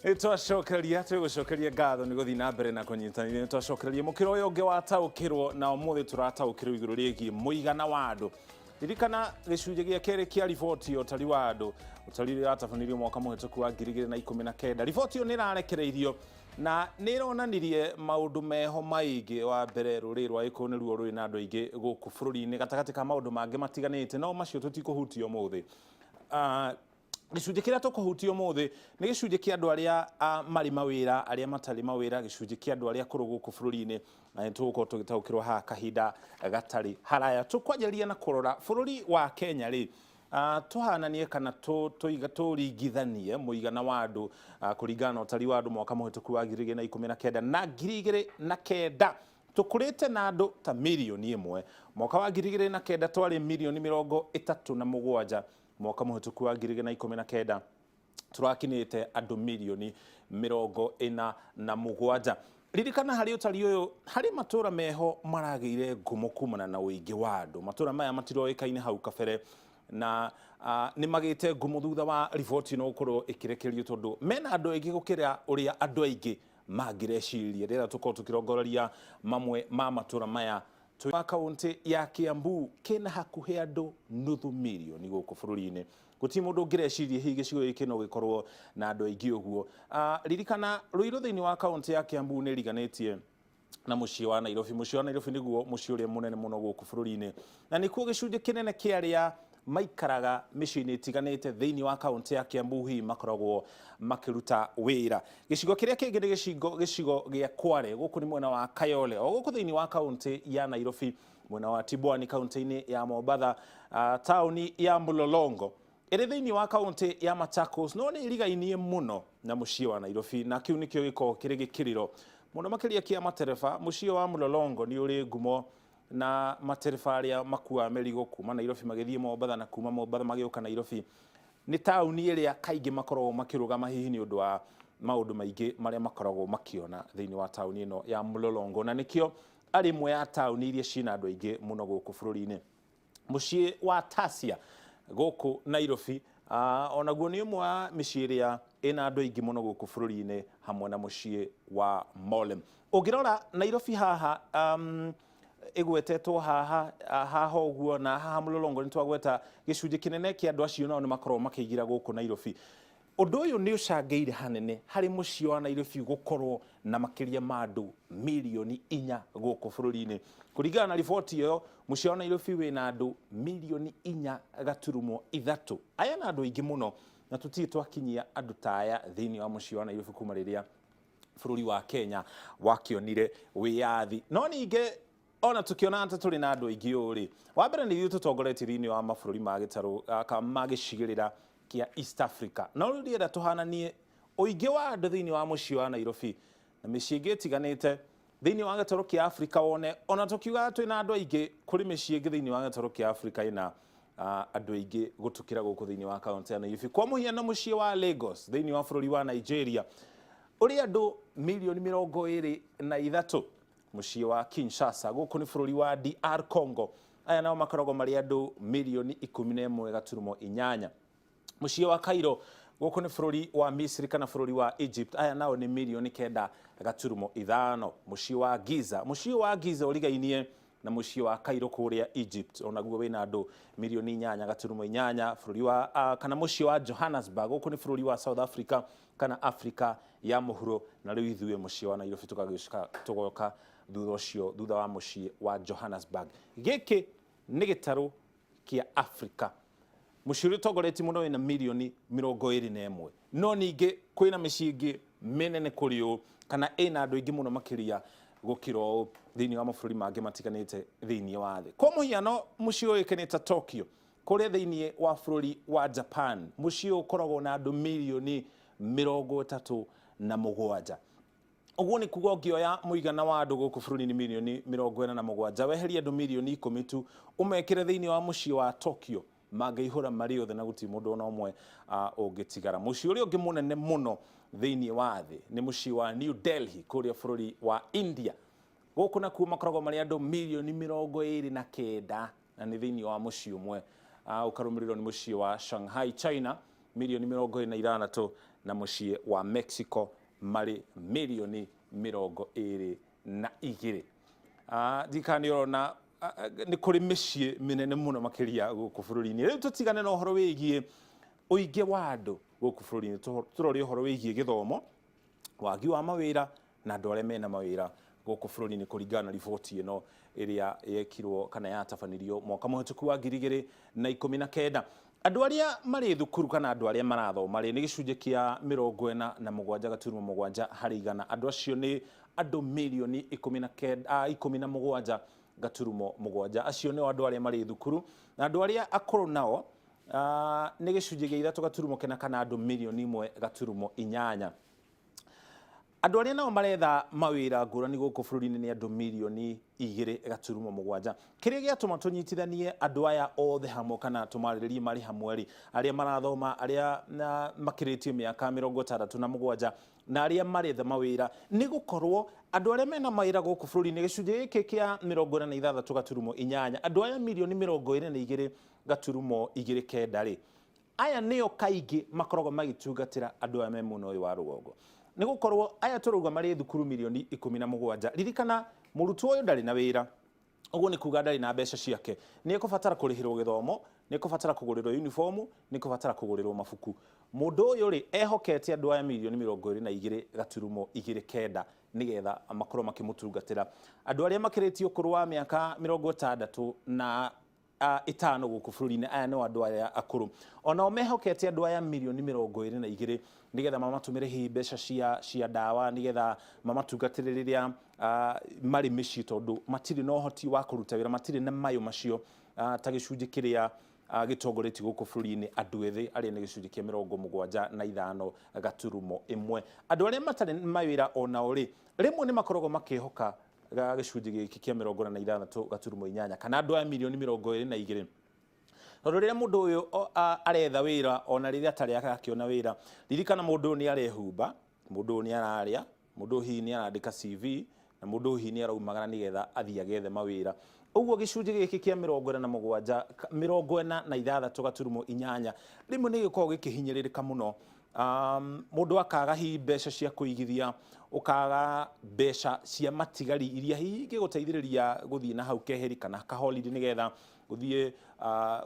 Twacokereria twigucokeria ngatho ni guthii na mbere na kunyitanithia twacokereria mukiro uyu ungi wataukirwo na umuthi turataukirwo iguru rigie muigana wa andu ririkana gicunjĩ gĩa kerĩ kĩa riboti ya ũtari wa andũ ũtari ũrĩa watabanirio mwaka mũhĩtũku wa 2019. Riboti ĩyo nĩ ĩrarekereirio na nĩ ĩronanirie maũndũ meho maingĩ. Wa mbere, rũrĩrĩ rwa Gĩkũyũ nĩruo rũrĩ na andũ aingĩ gũkũ bũrũri-inĩ gatagatĩ ka maũndũ mangĩ matiganĩte, no macio tũtikũhutia ũmũthĩ. Gĩcunjĩ kĩrĩa tũkũhutia ũmũthĩ nĩ gĩcunjĩ kĩa andũ arĩa marĩ mawĩra, arĩa matarĩ mawĩra, gĩcunjĩ kĩa andũ arĩa akũrũ gũkũ bũrũri-inĩ, na nĩ tũgũkorwo tũgĩtaũkĩrwo haha kahinda gatarĩ haraya. Tũkwanjĩrĩria na kũrora bũrũri wa Kenya rĩ, tũhananie kana tũringithanie mũigana wa andũ kũringana na ũtari wa andũ mwaka mũhĩtũku wa 2019 na 2009. Tũkũrĩte na andũ ta mirioni ĩmwe. Mwaka wa 2009 twarĩ mirioni 37. Mwaka mũhĩtũku wa 2019 tũrakinyĩte andũ mirioni 47. Ririkana harĩ ũtari ũyũ harĩ matũra meho maragĩire ngumo kumana na ũingĩ wa andũ. Matũra maya matiroĩkaine hau kabere na nĩ magĩte ngumo thutha wa riboti ĩno gũkorwo ĩkĩrekerio tondũ mena andũ aingĩ gũkĩra ũrĩa andũ aingĩ mangĩreciria. Rĩrĩa tũkorwo tũkĩrongoreria mamwe ma matũra maya wa kaunti ya Kiambu kena hakuhĩ andũ nuthu mirioni gũkũ bũrũri-inĩ. Gũtirĩ mũndũ ũngĩreciria hihi gĩcigo gĩkĩ no gĩkorwo na andũ aingĩ ũguo. Ririkana Ruiru thĩinĩ wa kaunti ya Kiambu nĩ riganĩtie na mũciĩ wa Nairobi. Mũciĩ wa Nairobi nĩguo mũciĩ ũrĩa mũnene mũno gũkũ bũrũri-inĩ, na nĩkuo gĩcunjĩ kĩnene kĩa arĩa maikaraga mĩciĩ-inĩ ĩtiganĩte thĩinĩ wa kaunti ya Kiambu hihi makoragwo makĩruta wĩra. Gĩcigo kĩrĩa kĩngĩ nĩ gĩcigo gĩa Kware, gũkũ nĩ mwena wa Kayole, o gũkũ thĩinĩ wa kaunti ya Nairobi, mwena wa Tibwani kaunti-inĩ ya Mombatha, taũni ya Mlolongo ĩrĩ thĩinĩ wa kaunti ya Machakos, no nĩ ĩrigainie mũno na mũciĩ wa Nairobi, na kĩu nĩkĩo gĩkoragwo kĩrĩ gĩkĩrĩro mũno makĩria kĩa matereba. Mũciĩ wa Mlolongo nĩ ũrĩ ngumo na matereba arĩa makuaga mĩrigo kuma Nairobi magĩthiĩ Mombatha na kuma Mombatha magĩũka Nairobi. Nĩ taũni ĩrĩa kaingĩ makoragwo makĩrũgama hihi nĩ ũndũ wa maũndũ maingĩ marĩa makoragwo makĩona thĩinĩ wa taũni ĩno ya Mlolongo, na nĩkĩo arĩ imwe ya taũni iria ciĩna andũ aingĩ mũno gũkũ bũrũri-inĩ. Mũciĩ wa Tasia gũkũ Nairobi onaguo nĩ ũmwe wa mĩciĩ ĩrĩa ĩna andũ aingĩ mũno gũkũ bũrũri-inĩ hamwe na mũciĩ wa Molem. Ũngĩrora Nairobi haha igwetetwo haha ũguo na haha Mlolongo nĩ twagweta gĩcunjĩ kĩnene kĩa andũ acio nao nĩ makoragwo makĩingĩra gũkũ Nairobi. Ũndũ ũyũ nĩ ũcangĩire hanene harĩ mũciĩ wa Nairobi gũkorwo na makĩria ma andũ mirioni 4 gũkũ bũrũri-inĩ. Kũringana na riboti ĩyo, mũciĩ wa Nairobi wĩna andũ mirioni 4.3. Aya na andũ aingĩ mũno, na tũtirĩ twakinyia andũ ta aya thĩinĩ wa mũciĩ wa Nairobi kuma rĩrĩa bũrũri wa Kenya wakĩonire wĩyathi. No ningĩ ona tukiona ata tũrĩ na andũ aingĩ ũrĩ, wa mbere nĩ ithuĩ tũtongoretie thĩinĩ wa mabũrũri ma gĩtarũ ma gĩcigĩrĩra kĩa East Africa. No rĩrĩa tũhananie ũingĩ wa andũ thĩinĩ wa mũciĩ wa Nairobi na mĩciĩ ĩngĩ ĩtiganĩte thĩinĩ wa gĩtarũ kĩa Africa, wone ona tũkiuga twĩna andũ aingĩ kũrĩ mĩciĩ ĩngĩ thĩinĩ wa gĩtarũ kĩa Africa ĩna andũ aingĩ gũtukĩra gũkũ thĩinĩ wa kaunti ya Nairobi. Kwa mũhiano mũciĩ wa Lagos thĩinĩ wa bũrũri wa Nigeria ũrĩ andũ mirioni 23. Mũciĩ wa Kinshasa gũkũ nĩ bũrũri wa DR Congo, aya nao makoragwo marĩ andũ mirioni 11.8. Mũciĩ wa Cairo gũkũ nĩ bũrũri wa Misri kana bũrũri wa Egypt, aya nao nĩ mirioni 9.5. Mũciĩ wa Giza ũrigainie na mũciĩ wa Cairo kũrĩa Egypt, onaguo wĩna andũ mirioni 8.8. Bũrũri wa kana mũciĩ wa Johannesburg gũkũ nĩ bũrũri wa South Africa kana Africa ya mũhuro, na rĩu ithuĩ mũciĩ wa Nairobi tũgoka thutha wa mũciĩ wa Johannesburg. Gĩkĩ nĩ gĩtarũ kĩa Africa. Mũciĩ ũrĩa ũtongoretie mũno wĩna mirioni 21, no ningĩ kwĩna mĩciĩ ĩngĩ mĩnene kũrĩ ũũ kana ĩna andũ aingĩ mũno makĩria gũkĩra ũũ thĩinĩ wa mabũrũri mangĩ matiganĩte thĩinĩ wa thĩ. Kwa mũhiano mũciĩ ũyũ ũĩkaine ta Tokyo kũrĩa thĩinĩ wa bũrũri wa Japan, mũciĩ ũyũ ũkoragwo na andũ mirioni 37. Ũguo nĩ kuga ũngĩoya mũigana wa andũ gũkũ bũrũri-inĩ mirioni 47, weherie andũ mirioni 10 tu ũmekĩre thĩinĩ wa mũciĩ wa Tokyo, mangĩihũra marĩ othe na gũtirĩ mũndũ ona ũmwe ũngĩtigara. Mũciĩ ũrĩa ũngĩ mũnene mũno thĩinĩ wa thĩ nĩ mũciĩ wa New Delhi kũrĩa bũrũri wa India. Gũkũ nakuo makoragwo marĩ andũ mirioni 29 na nĩ thĩinĩ wa mũciĩ ũmwe. Ũkarũmĩrĩrwo nĩ mũciĩ wa Shanghai China mirioni 26 na muciĩ wa Mexico marĩ milioni 22. Ndikani orona nĩ kũrĩ mĩciĩ mĩnene mũno makĩria gũkũ bũrũri-inĩ. Rĩu tũtigane na ũhoro wĩgiĩ ũingĩ wa andũ gũkũ bũrũri-inĩ, tũrore ũhoro wĩgiĩ gĩthomo, wagi wa mawĩra na andũ arĩa mena mawĩra gũkũ bũrũri-inĩ kũringana na riboti ĩno ĩrĩa yekirwo kana yatabanirio mwaka mũhĩtũku wa 2019. Andũ arĩa marĩ thukuru kana andũ arĩa marathoma nĩ gĩcunjĩ kĩa 47.7 harĩ igana. Andũ acio nĩ andũ milioni 17.7. Acio nĩ andũ arĩa marĩ thukuru, na andũ arĩa akũrũ nao nĩ gĩcunjĩ gĩa 3.4 kana andũ milioni 1.8. Andũ arĩa nao maretha mawĩra ngũrani gũkũ bũrũri-inĩ nĩ andũ milioni 2.7. Kĩrĩa gĩatũma tũnyitithanie andũ aya othe hamwe kana tũmarĩrĩrie marĩ hamwe arĩa marathoma, arĩa makĩrĩtie mĩaka 67 na arĩa maretha mawĩra, nĩ gũkorwo andũ arĩa mena mawĩra gũkũ bũrũri-inĩ gĩcunjĩ gĩkĩ kĩa 46.8, andũ aya milioni 22.29 aya nĩo kaingĩ makoragwo magĩtungatĩra andũ aya me mwena ũyũ wa rũgongo. Nĩ gũkorwo aya tũrauga marĩ thukuru milioni 17. Ririkana mũrutwo ũyũ ndarĩ na wĩra, ũguo nĩ kuga ndarĩ na mbeca ciake, nĩ ekũbatara kũrĩhĩrwo gĩthomo, nĩ ekũbatara kũgũrĩrwo uniform, nĩ ekũbatara kũgũrĩrwo mabuku. Mũndũ ũyũ ehokete andũ aya milioni 22.29 nĩgetha makorwo makĩmũtungatĩra. Andũ arĩa makĩrĩtie ũkũrũ wa mĩaka 65 na 5 gũkũ bũrũri-inĩ, aya nĩ andũ aya akũrũ, onao mehokete andũ aya milioni 22 nĩgetha mamatũmĩre hihi mbeca cia ndawa, nĩgetha mamatungatĩre rĩrĩa marĩ mĩciĩ, tondũ matirĩ na ũhoti wa kũruta wĩra, matirĩ na mayũ macio ta gĩcunjĩ kĩrĩa gĩtongoretie gũkũ bũrũri-inĩ andũ ethĩ arĩa nĩ gĩcunjĩ kĩa 75.1. Andũ arĩa matarĩ mawĩra onao rĩmwe nĩ makoragwo makĩhoka gĩcunjĩ gĩkĩ kĩa 46.8 kana andũ aya milioni 22. Tondũ rĩrĩa mũndũ ũyũ aretha wĩra, ona rĩrĩa atarĩ akĩona wĩra, ririkana mũndũ ũyũ nĩ arehumba, mũndũ ũyũ nĩ ararĩa, mũndũ ũyũ hihi nĩ arandĩka CV, na mũndũ ũyũ hihi nĩ araumagara nĩgetha athiĩ agethe mawĩra. Ũguo gĩcunjĩ gĩkĩ kĩa 46.8 rĩmwe nĩ gĩkoragwo gĩkĩhinyĩrĩrĩka mũno. Mũndũ akaga hihi mbeca cia kũigithia, ũkaga mbeca cia matigari iria hihi ingĩgũteithĩrĩria gũthiĩ na hau keheri kana kaholiday nĩgetha gũthiĩ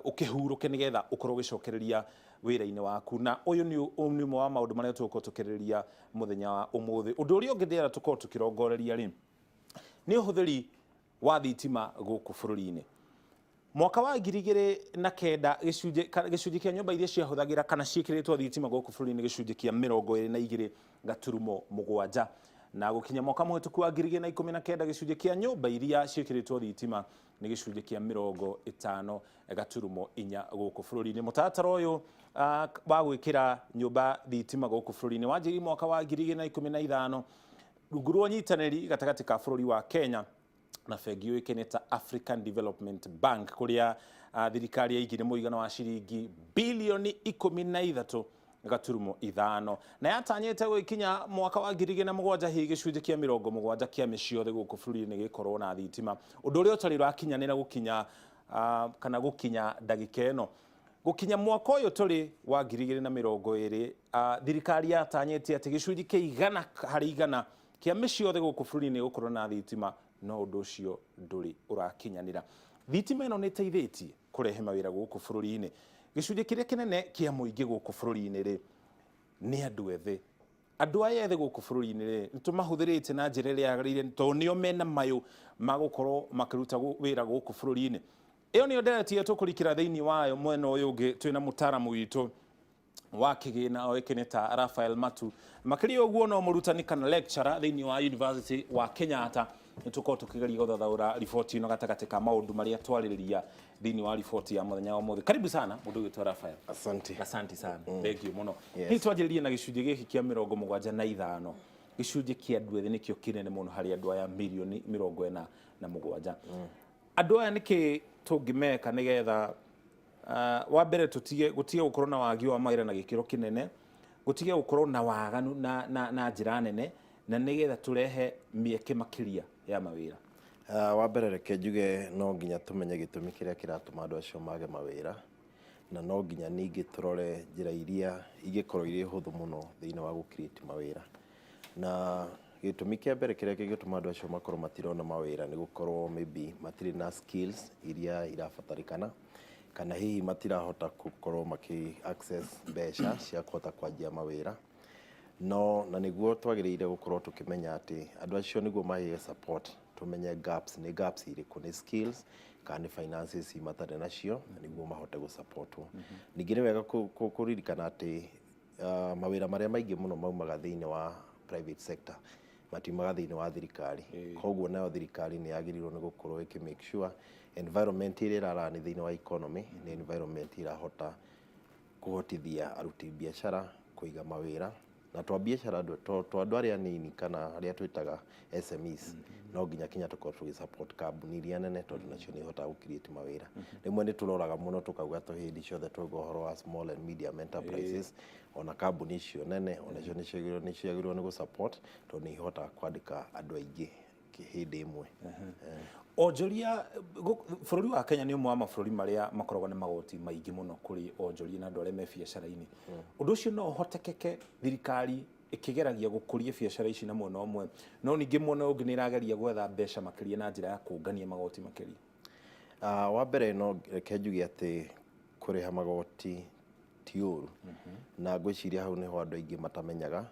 ũkĩhurũke nĩgetha ũkorwo ũgĩcokereria wĩra-inĩ waku. Na ũyũ nĩ ũmwe wa maũndũ marĩa tũgũkorwo tũkĩrĩrĩria mũthenya wa ũmũthĩ. Ũndũ ũrĩa ũngĩ ndĩrenda tũkorwo tũkĩrongoreria nĩ ũhũthĩri wa thitima gũkũ bũrũri-inĩ. Mwaka wa 2009 gĩcunjĩ kĩa nyũmba iria ciahũthagĩra kana ciĩkĩrĩtwo thitima gũkũ bũrũri-inĩ gĩcunjĩ kĩa 22.7, na gũkinya mwaka mũhĩtũku wa 2019 gĩcunjĩ kĩa nyũmba iria ciĩkĩrĩtwo thitima nĩ gĩcunjĩ kĩa 50.4 gũkũ bũrũri-inĩ. Mũtaratara ũyũ wa gwĩkĩra nyũmba thitima gũkũ bũrũri-inĩ wanjĩrĩirie mwaka wa 2015 rungu rwa ũnyitanĩri gatagatĩ ka bũrũri wa Kenya na bengi yũĩkaine ta African Development Bank, kũrĩa thirikari yaigire mũigana wa ciringi bilioni 13.5 na yatanyĩte gũkinya mwaka wa 2007 hihi gĩcunjĩ kĩa 70 kĩa mĩciĩ yothe gũkũ bũrũri-inĩ gĩkorwo na thitima, ũndũ ũrĩa ũtarĩ ũrakinyanĩra gũkinya ndagĩka ĩno. Gũkinya mwaka ũyũ tũrĩ wa 2020 thirikari yatanyĩte atĩ gĩcunjĩ kĩa 100% kĩa mĩciĩ yothe gũkũ bũrũri-inĩ gũkorwo na thitima, no ũndũ ũcio ndũrĩ ũrakinyanĩra. Thitima ĩno nĩ ĩteithĩtie kũrehe mawĩra gũkũ bũrũri-inĩ. Gĩcunjĩ kĩrĩa kĩnene kĩa mũingĩ gũkũ bũrũri-inĩ nĩ andũ ethĩ. Andũ aya ethĩ gũkũ bũrũri-inĩ nĩ tũmahũthĩrĩte na njĩra ĩrĩa yagĩrĩire, tondũ nĩo mena mayũ ma gũkorwo makĩruta wĩra gũkũ bũrũri-inĩ. Ĩyo nĩyo nderetie tũkũrikĩra thĩinĩ wayo mwena ũyũ ũngĩ twĩna mũtaaramu witũ wa kĩgĩna oĩkaine ta Raphael Matu. Makĩria ũguo no mũrutani kana lecturer thĩinĩ wa University wa Kenyatta. Nĩ tũkorwo tũkĩgeria gũthathaũra riboti ĩno gatagatĩ ka maũndũ marĩa twarĩrĩria thĩinĩ wa riboti ya mũthenya wa ũmũthĩ. Karibu sana mũndũ witũ Raphael. Asante sana. Thank you mũno. Hihi twanjĩrĩrie na gĩcunjĩ gĩkĩ kĩa 75. Gĩcunjĩ kĩa andũ ethĩ nĩkĩo kĩnene mũno harĩ andũ aya milioni 47. Andũ aya nĩkĩ tũngĩmeka nĩgetha wa mbere gũtige gũkorwo na wagi wa mawĩra na gĩkĩro kĩnene, gũtige gũkorwo na waganu na njĩra nene, na nĩgetha tũrehe mĩeke makĩria ya mawĩra? Wa mbere reke njuge no nginya tũmenye gĩtũmi kĩrĩa kĩratũma andũ acio mage mawĩra, na no nginya ningĩ tũrore njĩra iria ingĩkorwo irĩ hũthũ mũno thĩinĩ wa gũ-create mawĩra. Na gĩtũmi kĩa mbere kĩrĩa kĩngĩtũma andũ acio makorwo matirona mawĩra nĩ gũkorwo maybe matirĩ na skills iria irabatarĩkana, kana hihi matirahota gũkorwo maki-access mbeca cia kũhota kwanjia mawĩra. No na nĩguo twagĩrĩire gũkorwo tũkĩmenya atĩ andũ acio nĩguo maheo support, tũmenye gaps irĩkũ, nĩ skills kana nĩ finances matarĩ nacio nĩguo mahote gũ-support-wo. Ningĩ nĩ wega kũririkana atĩ mawĩra marĩa maingĩ mũno maumaga thĩinĩ wa private sector, matiumaga thĩinĩ wa thirikari. Koguo nayo thirikari nĩ yagĩrĩirwo nĩ gũkorwo make sure environment ĩrĩa ĩrarani thĩinĩ wa economy nĩ environment irahota kũhotithia aruti biacara kũiga mawĩra, na twa biacara andũ arĩa anini kana arĩa twĩtaga SMEs no nginya kinya tũkorwo tũgĩ-support kambuni iria nene, tondũ nacio nĩ ihotaga gũ-create mawĩra. Rĩmwe nĩ tũroraga mũno tũkauga hĩndĩ ciothe twauga ũhoro wa small and medium enterprises, ona kambuni icio nene onacio nĩ ciagĩrĩirwo nĩ gũ-support, tondũ nĩ ihotaga kwandĩka andũ aingĩ hĩndĩ ĩmwe. Onjoria bũrũri wa Kenya nĩ ũmwe wa mabũrũri marĩa makoragwo na magoti maingĩ mũno kũrĩ onjoria na andũ arĩa me biacara-inĩ. Ũndũ ũcio no ũhotekeke thirikari ĩkĩgeragia gũkũria biacara ici na mwena ũmwe, no ningĩ mwena ũngĩ nĩ ĩrageria gwetha mbeca makĩria na njĩra ya kũngania magoti makĩria? Wa mbere no reke njuge atĩ kũrĩha magoti ti ũru, na ngwĩciria hau nĩho andũ aingĩ matamenyaga,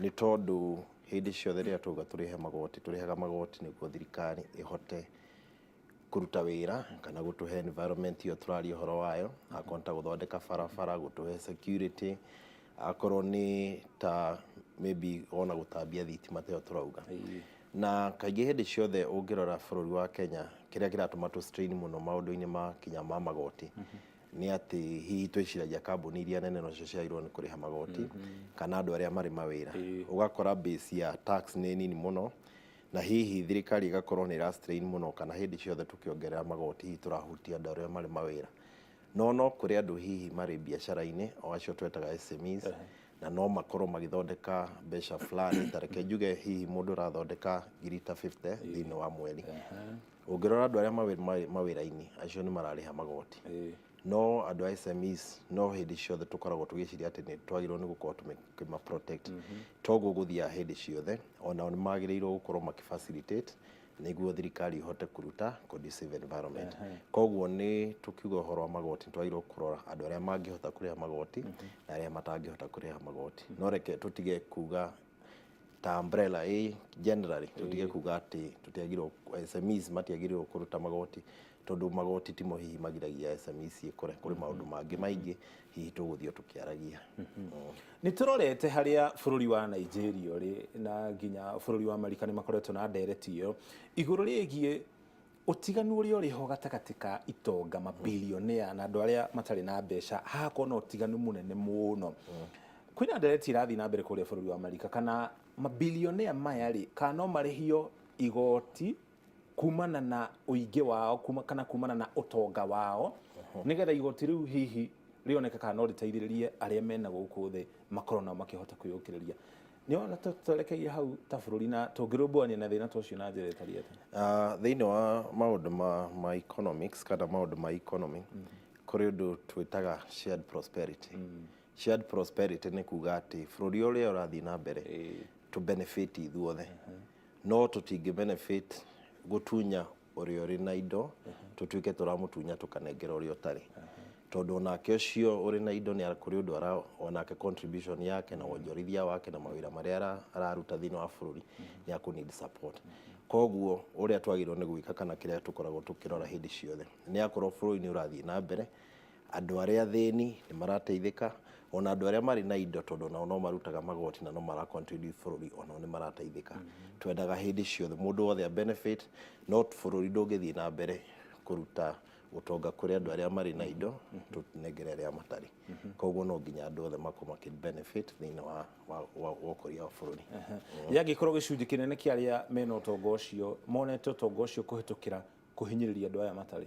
nĩ tondũ hĩndĩ ciothe rĩrĩa twauga tũrĩhaga magoti nĩguo thirikari ĩhote kũruta wĩra kana gũtũhe environment ĩyo tũraria ũhoro wayo, akorwo nĩ ta gũthondeka barabara, gũtũhe security, akorwo nĩ ta maybe ona gũtambia thitima ta ĩyo tũrauga. Na kaingĩ hĩndĩ ciothe ũngĩrora bũrũri wa Kenya, kĩrĩa kĩratũma tũ-strain mũno maũndũ-inĩ ma kinya ma magoti nĩ atĩ hihi twĩciragia kambuni iria nene nocio ciagĩrĩirwo nĩ kũrĩha magoti, kana andũ arĩa marĩ mawĩra. Ũgakora base ya tax nĩ nini mũno, na hihi thirikari ĩgakorwo nĩ ĩra-strain mũno, kana hĩndĩ ciothe tũkĩongerera magoti hihi tũrahutia andũ arĩa marĩ mawĩra. No kũrĩ andũ hihi marĩ biacara-inĩ o acio twetaga SMEs, na no makorwo magĩthondeka mbeca fulani, ta reke njuge hihi mũndũ ũrathondeka ngiri ta 50 thĩinĩ wa mweri. Ũngĩrora andũ arĩa marĩ mawĩra-inĩ acio nĩ mararĩha magoti, no andũ a SMEs no hĩndĩ ciothe tũkoragwo tũgĩciria atĩ nĩ twagĩrĩirwo nĩ gũkorwo tũkĩma-protect. Toguo gũthiaga hĩndĩ ciothe onao nĩ magĩrĩirwo gũkorwo makĩ-facilitate nĩguo thirikari ihote kũruta conducive environment. Koguo nĩ tũkiuga ũhoro wa magoti nĩ twagĩrĩirwo kũrora andũ arĩa mangĩhota kũrĩha magoti na arĩa matangĩhota kũrĩha magoti. No reke tũtige kuga ta umbrella generally, tũtige kuga atĩ SMEs matiagĩrĩirwo kũruta magoti, tondũ magoti timo hihi magiragia SMEs ikũre. Kũrĩ maũndũ mangĩ maingĩ hihi tũgũthiĩ tũkĩaragia. Nĩ tũrorete harĩa bũrũri wa Nigeria ũrĩ na nginya bũrũri wa Amerika nĩ makoretwo na ndereti ĩyo igũrũ rĩgiĩ ũtiganu ũrĩa ũrĩ ho gatagatĩ ka itonga mabilionea na andũ arĩa matarĩ na mbeca, hagakorwo na ũtiganu mũnene mũno. Kwĩna ndereti irathiĩ na mbere kũrĩa bũrũri wa Amerika kana mabilionea maya rĩ, kana no marĩhio igoti kumana na ũingĩ wao kana kumana na ũtonga wao, nĩgetha igoti rĩu hihi rĩoneka kana no rĩteithĩrĩrie arĩa mena gũkũ thĩ makorwo nao makĩhota kwĩyũkĩrĩria. Nĩ ona twerekeire hau ta bũrũri na tũngĩrũmbũyania na thĩna ta ũcio na njĩra ĩtariĩ atĩa? Thĩinĩ wa maũndũ ma economics kana maũndũ ma economy, kũrĩ ũndũ twĩtaga shared prosperity. Shared prosperity nĩ kuga atĩ bũrũri ũrĩa ũrathiĩ na mbere to benefit ithuothe, no tũtingĩ benefit gũtunya ũrĩa ũrĩ na indo tũtuĩke tũramũtunya tũkanengera ũrĩa ũtarĩ, tondũ onake ũcio ũrĩ na indo nĩ kũrĩ ũndũ onake contribution yake na wonjorithia wake na mawĩra marĩa araruta thĩinĩ wa bũrũri nĩ need support. Koguo ũrĩa twagĩrĩirwo nĩ gwĩka kana kĩrĩa tũkoragwo tũkĩrora hĩndĩ ciothe nĩ akorwo bũrũri nĩ ũrathiĩ na mbere, andũ arĩa athĩni nĩ marateithĩka, ona andũ arĩa marĩ na indo tondũ nao no marutaga magoti na no mara-contribute bũrũri, onao nĩ marateithĩka. Twendaga hĩndĩ ciothe mũndũ wothe benefit, no bũrũri ndũngĩthiĩ na mbere kũruta ũtonga kũrĩ andũ arĩa marĩ na indo tũnengere arĩa matarĩ. Koguo no nginya andũ othe makorwo makĩ-benefit thĩinĩ wa ũkũria wa bũrũri. Yangĩkorwo gĩcunjĩ kĩnene kĩa arĩa mena ũtonga ũcio monete ũtonga ũcio kũhĩtũkĩra kũhinyĩrĩria andũ aya matarĩ,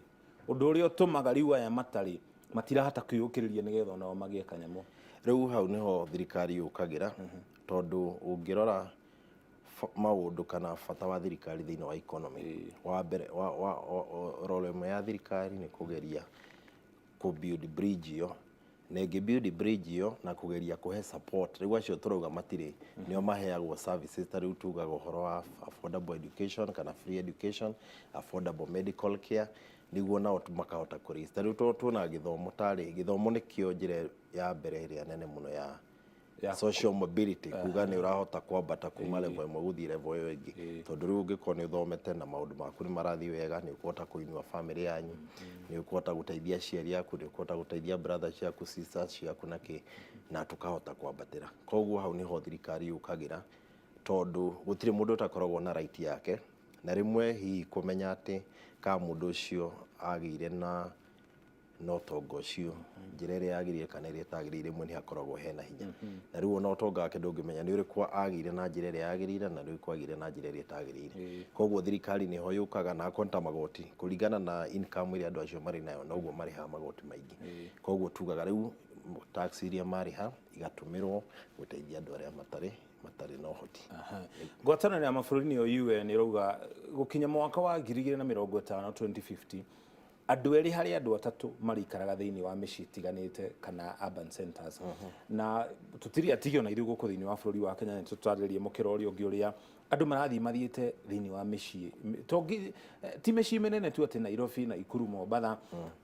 ũndũ ũrĩa ũtũmaga rĩu aya matarĩ matirahota kwĩyũkĩrĩria nĩgetha onao magĩe kanyamũ. Rĩu hau nĩho thirikari yũkagĩra, tondũ ũngĩrora maũndũ kana bata wa thirikari thĩinĩ wa economy, wa mbere role ĩmwe ya thirikari nĩ kũgeria ku build bridge iyo na ĩngĩ build bridge iyo na kugeria kuhe support rĩu acio turauga matirĩ nĩo maheagwo services ta rĩu tugaga ũhoro wa affordable education kana free education, affordable medical care niguo nao makahota kũraise. Ta rĩu tuona gĩthomo tarĩ gĩthomo nĩkĩo njĩra ya mbere ĩrĩa nene mũno ya social mobility, kuga nĩ ũrahota kwambata kuma level ĩmwe gũthiĩ level ĩyo ĩngĩ, tondũ rĩu ũngĩkorwo nĩ ũthomete na maũndũ maku nĩ marathiĩ wega, nĩ ũkũhota kũinua family yanyu, nĩ ũkũhota gũteithia aciari aku, nĩ ũkũhota gũteithia brothers ciaku, sisters ciaku na tũkahota kwambatĩra. Koguo hau niho thirikari yũkagĩra, tondũ gũtirĩ mũndũ ũtakoragwo na right yake, na rĩmwe hihi kũmenya atĩ ka mũndũ ũcio agĩire na ũtonga ũcio njĩra ĩrĩa yagĩrĩire kana ĩrĩa ĩtagĩrĩire, rĩmwe nĩ hakoragwo hena hinya, na rĩu ona ũtonga wake ndũngĩmenya nĩ ũrĩkũ agĩire na njĩra ĩrĩa yagĩrĩire na nĩ ũrĩkũ agĩire na njĩra ĩrĩa ĩtagĩrĩire. Koguo thirikari nĩho yũkaga na akorwo ta magoti kũringana na income ĩrĩa andũ acio marĩ nayo, noguo marĩhaga magoti maingĩ. Koguo tugaga rĩu tax iria marĩha igatũmĩrwo gũteithia andũ arĩa matarĩ na ũhoti. Ngwatanĩro ya mabũrũri-inĩ UN ĩrauga gũkinya mwaka wa 2050 2050 andũ erĩ harĩ andũ atatũ marikaraga thĩinĩ wa mĩciĩ itiganĩte kana urban centers, na tũtirĩ atigio na ithuĩ gũkũ thĩinĩ wa bũrũri wa Kenya, nĩ tũtarĩrie mũkĩra ũrĩa ũngĩ ũrĩa andũ marathiĩ mathiĩte thĩinĩ wa mĩciĩ ti mĩciĩ mĩnene tu atĩ Nairobi, Nakuru, Mombasa,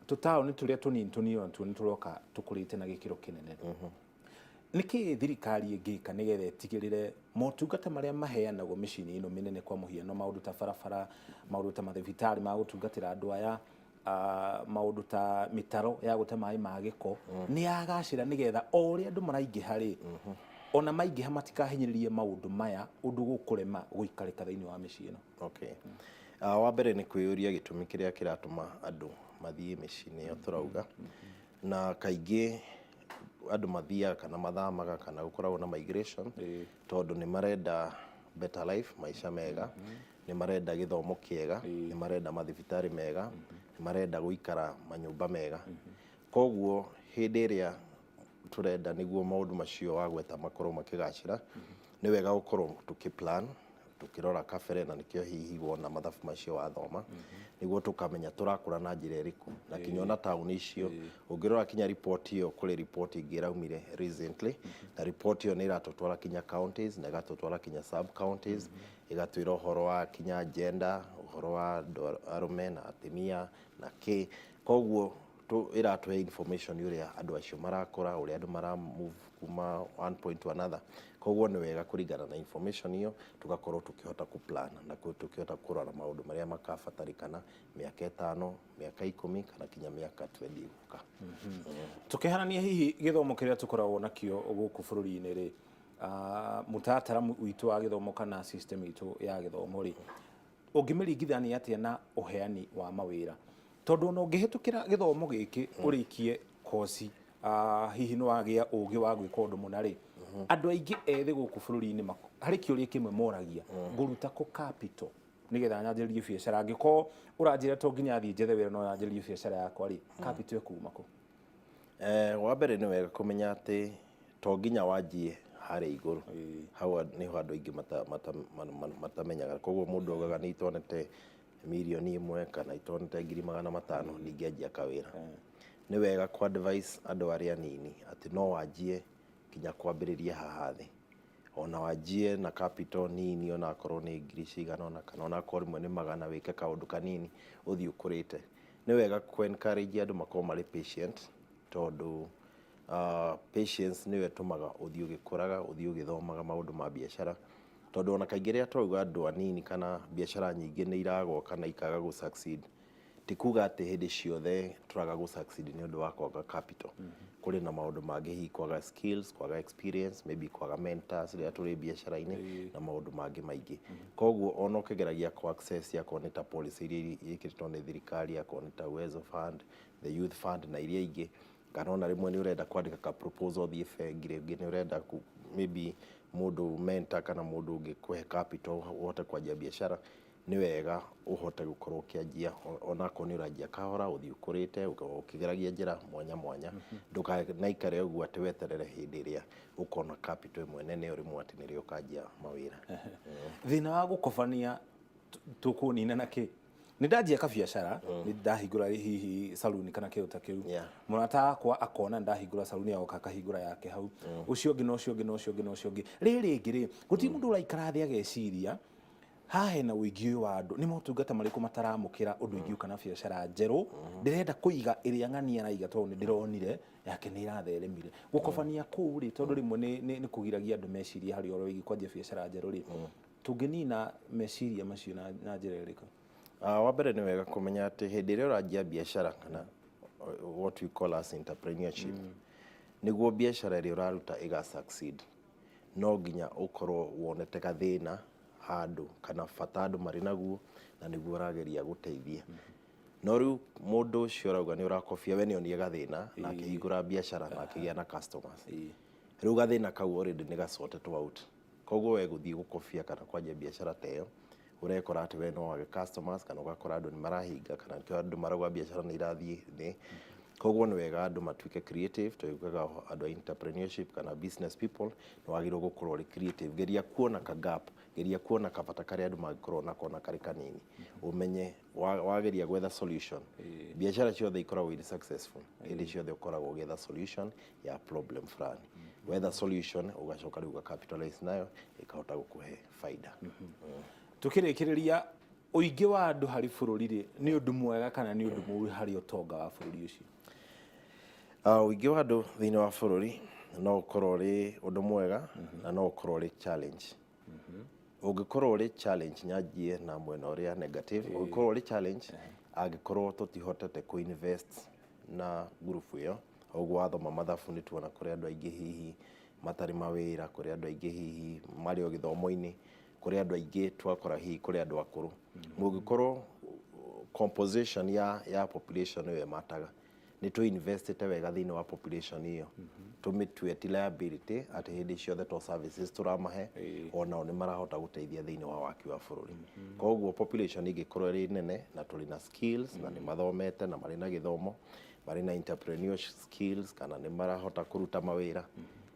tũtaũni tũrĩa tũnini natuo nĩ tũroka tũkũrĩte na gĩkĩro kĩnene. Nĩkĩ thirikari ĩngĩka nĩgetha ĩtigĩrĩre motungata marĩa maheanagwo mĩciĩ-inĩ ĩno mĩnene, kwa mũhiano maũndũ ta barabara, maũndũ ta mathibitarĩ ma gũtungatĩra andũ aya, maũndũ ta mĩtaro ya gũte maĩ ma gĩko nĩ yagacĩra, nĩgetha o ũrĩa andũ maraingĩha rĩ ona maingĩha matikahinyĩrĩrie maũndũ maya ũndũ gũkũrema gũikarĩka thĩinĩ wa mĩciĩ ĩno? Wa mbere nĩ kwĩyũria gĩtũmi kĩrĩa kĩratũma andũ mathiĩ mĩciĩ-inĩ ĩyo turauga, na kaingĩ andũ mathiaga kana mathamaga kana gũkoragwo na migration tondũ nĩ marenda better life, maica mega, nĩ marenda gĩthomo kĩega, nĩ marenda mathibitarĩ mega, nĩ marenda gũikara manyũmba mega. Koguo hĩndĩ ĩrĩa turenda nĩguo maũndũ macio wagweta makorwo makĩgacĩra, nĩ wega gũkorwo tũkĩplan, tukirora kabere, na nikio hihi wona mathabu macio wathoma niguo tukamenya turakura na njira iriku, na kinya ona tauni icio ungirora kinya report iyo kuri report ingiraumire recently, na report iyo ni iratutwara kinya counties na igatutwara kinya sub counties, igatwira uhoro wa kinya gender, uhoro wa arume na atumia na ki, koguo iratuhe information yuria andu acio marakora, uria andu mara move kuma one point to another. Koguo ni wega kuringana na information iyo tugakorwo tukihota kuplan na tukihota kurora maundu maria makabatarikana miaka 5, miaka 10 kana kinya miaka 20 guka. Tukiharania hihi githomo kiria tukoragwo nakio guku bururi-ini ri mutatara witu wa githomo kana system itu ya githomo ri ungimiringithania atia na uheani wa mawira, tondu no ngihitukira githomo giki urikie kosi hihi no wagia ugi wa gwika undu muna ri andu aingi ethi guku bururi-ini hari kiuria kimwe moragia nguruta ko capital nigetha nyanjĩrĩrie biacara, angĩkorwo ũranjĩra to nginya thiĩ njethe wĩra no nyanjĩrĩrie biacara yakwa ri capital ĩkuuma kũ? Wa mbere nĩ wega kũmenya atĩ to nginya wanjie harĩa igũrũ, hau nĩho andũ aingĩ matamenyaga. Koguo mũndũ augaga nĩ itonete mirioni 1 kana itonete 500,000 ndingĩanjia kawĩra. Nĩ wega ku advice andũ arĩa anini atĩ no wanjie kinya kwambĩrĩria haha thĩ, ona wanjie na capital nini, ona akorwo nĩ ngiri cigana ona kana ona akorwo rĩmwe nĩ magana, wĩke kaũndũ kanini ũthiĩ ũkũrĩte. Nĩ wega ku encourage andũ makorwo marĩ patient, tondũ patience nĩyo ĩtũmaga ũthiĩ ũgĩkũraga, ũthiĩ ũgĩthomaga maũndũ ma biacara, tondũ ona kaingĩ rĩrĩa twauga andũ anini kana biacara nyingĩ nĩ iragoka na ikaga gũ succeed, ti kuga atĩ hĩndĩ ciothe tũraga gũ succeed nĩ ũndũ wa kwaga capital. Kũrĩ na maũndũ mangĩ hihi kwaga skills, kwaga experience, maybe kwaga mentors rĩrĩa tũrĩ biacara-inĩ na maũndũ mangĩ maingĩ. Koguo ona ũkĩgeragia ku access ya kuona ta policy iria ĩkĩrĩtwo nĩ thirikari ya kuona ta Uwezo Fund, the Youth Fund na iria ingĩ, kana ona rĩmwe nĩ ũrenda kwandĩka ka proposal thiĩ bengi, rĩngĩ nĩ ũrenda maybe mũndũ mentor kana mũndũ ũngĩkũhe capital ũhote kwanjia biacara, nĩ wega ũhote gũkorwo ũkĩanjia ona akorwo nĩ ũranjia kahora, ũthiĩ ũkũrĩte ũkĩgeragia njĩra mwanya mwanya, ndũkanaikare ũguo atĩ weterere hĩndĩ ĩrĩa ũkona capital ĩmwe nene ũrĩmwe atĩ nĩrĩo ũkanjia mawĩra. Thĩna wa gũkobania tũkũnina na kĩ? nĩ ndanjia kabiacara nĩ ndahingũra hihi saluni kana kĩndũ ta kĩu Yeah. mũrata wakwa akona ndahingũra saluni agoka akahingũra yake hau ũcio ũngĩ na ũcio ũngĩ na ũcio ũngĩ na ũcio ũngĩ rĩngĩ rĩ gũtirĩ mũndũ ũraikara thĩ ageciria haha hena ũingĩ wa andũ nĩ motungata marĩkũ mataramũkĩra ũndũ ingiuka na biacara njerũ ndĩrenda kũiga ĩrĩa ng'ania raiga tondũ nĩ ndĩronire yake nĩ iratheremire gũkobania kũu rĩ tondũ rĩmwe nĩ kũgiragia andũ meciria harĩ ũhoro wĩgiĩ kwanjia biacara njerũ rĩ tũngĩnina meciria macio na njĩra ĩrĩkũ? Wa mbere nĩ wega kũmenya atĩ hĩndĩ ĩrĩa ũranjia biacara kana what we call as entrepreneurship nĩguo biacara ĩrĩa ũraruta ĩga succeed no nginya ũkorwo wonete gathĩna handũ kana bata andũ marĩ naguo na nĩguo ũrageria gũteithia no rĩu mũndũ ũcio ũrauga nĩ ũrakobia we nĩonire gathĩna na akĩhingũra biacara na akĩgĩa na customers rĩu gathĩna kau already nĩ gasortetwo out koguo we gũthiĩ gũkobia kana kwanjia biacara ta ĩyo urekora ati we no wage customers kana ugakora andu ni marahinga kana kio andu marauga biacara ni irathie ni koguo ni wega andu matuike creative tuikaga andu entrepreneurship kana business people no wagirwo gukorwo ri creative geria kuona ka gap geria kuona kabata kari andu magikorwo na kona kari kanini umenye wageria gwetha solution biacara ciothe ikoragwo iri successful ili ciothe ukoragwo gwetha solution ya problem fulani whether solution ugacoka riu ga capitalize nayo ikahota gukuhe faida tukirikiriria uingi wa andu hari bururi ri ni undu mwega kana ni undu mũru hari utonga wa bururi ucio? Uingi wa andu thiini wa bururi no ukorwo ri undu mwega na no ukorwo ri challenge. Ungikorwo ri challenge nyajie na mwena uria negative ungikorwo ri challenge angikorwo tutihotete ku invest na group iyo oguo wathoma mathabu ni tuona kuri andu aingi hihi matari mawira kuri andu aingi hihi mari o githomo-ini kuri andu aingi twakora hihi kuri andu akuru mugikorwo composition ya population iyo mataga ni tu investite wega thiini wa population iyo tumitue ti liability ati hindi ciothe to services turamahe ona ni marahota guteithia thiini wa waki wa bururi koguo population ingikorwo iri nene na tuli na skills na ni mathomete na mari na githomo mari na entrepreneurship skills kana ni marahota kuruta mawira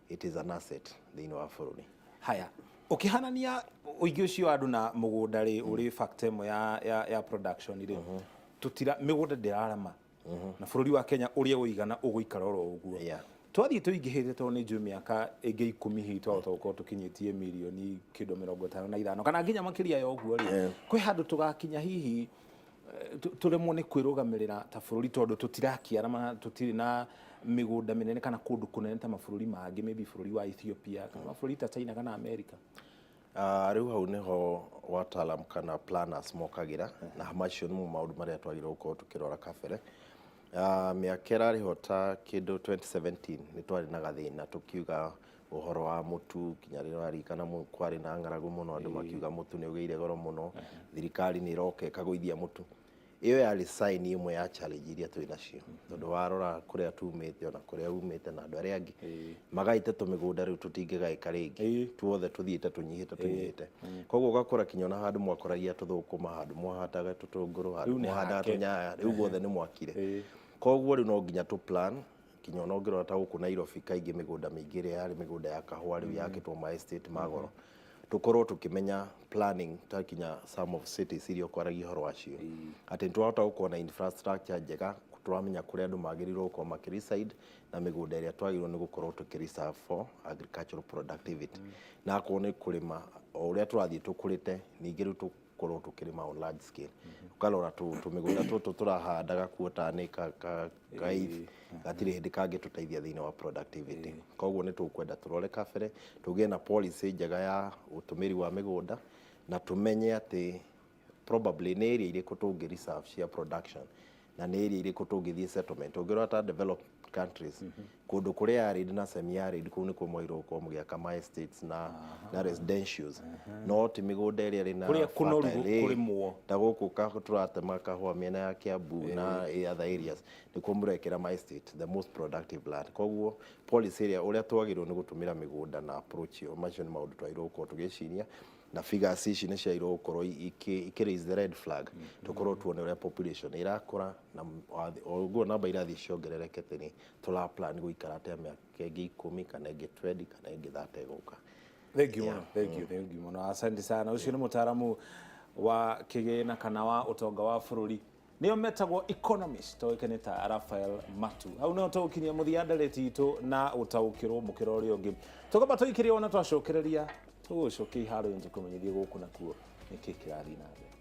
it is an asset thiini wa bururi. Haya ukihanania uingi ucio andu na mugunda ri uri factor imo ya production ri tutira migunda ndirarama na bururi wa Kenya uria uigana uguikara oro uguo twathie tuingihite to ni njumi miaka ingi 10 hi twahota gukorwo tukinyitie milioni kindo 55 kana nginya makiria ya uguo ri kwi handu tugakinya hihi turemwo ni kwirugamirira ta bururi tondu tutirakiarama tutiri na migunda minene kana kundu kunene ta mabururi mangi maybe bururi wa Ethiopia kana mabururi ta China kana America. Riu hau niho wataalamu kana planners mokagira na macio ni maundu maria twagirwo gukorwo tukirora kabere. Miaka irariho ta kindu 2017 ni twari na gathina tukiuga uhoro wa mutu kinya riria warikana kwari na ng'aragu muno andu makiuga mutu ni ugeire goro muno thirikari ni iroka ikaguithia mutu iyo yari sign imwe ya challenge iria twi nacio tondu warora kuria tumite ona kuria umite na andu aria angi magaite tumigunda riu tutingigaika ringi tuothe tuthiite tunyihite koguo ugakora kinya na handu mwakoragia tuthukuma handu mwahandaga tutunguru handu mwahandaga tunyaya riu guothe ni mwakire koguo riu no nginya tu plan kinya no ngirora ta guku Nairobi kaingi migunda mingi ria yari migunda ya kahua riu yakitwo ma estate magoro tukorwo tukimenya planning ta kinya some of cities iria kwaragia horo wacio ati twahota gukorwo na infrastructure njega turamenya kuria andu magirirwo gukorwo makireside na migunda iria twagirwo ni gukorwo tukireserve for agricultural productivity na kuone kurima uria turathie tukurite ningi riu tukorwo tukirima on large scale ukalora tumigunda tutu turahandaga kuota ni gatiri hindi kangi tuteithia thiini wa productivity koguo ni tukwenda turore kabere tugie na policy njega ya utumiri wa migunda na tumenye ati probably ni area iriku tungi reserve cia production na ni area iriku tungithie settlement ungirora ta developed countries kundu kuria arid na semi arid kuu ni kumwairwo kwa mugiaka ma estates na residentials no ti migunda iria rina kuria kunoru kurimwo ta guku ka turatema kahua miena ya Kiambu na other areas ni kumurekera ma estate the most productive land koguo policy area uria twagirwo ni gutumira migunda na approach yo macio ni maundu twairwo kwa tugiciria na figures ici ni ciairwo gukorwo ikiraise the red flag tukorwo tuone uria population irakura na oguo namba irathi ciongererekete ni tula plan guikara ta miaka ingi 10 kana ingi 20 kana ingi 30 guka. Thank you muno asante sana ucio ni mutaaramu wa kigina kana wa utonga wa bururi nio metagwo economist toikane ta Raphael Matu au no taukinyia muthiandareti itu na utaukirwo mukira uri ungi tugamba tuikirie ona twacokereria tugucokia iharo nje kumenyithia guku nakuo niki kirathi na mbere.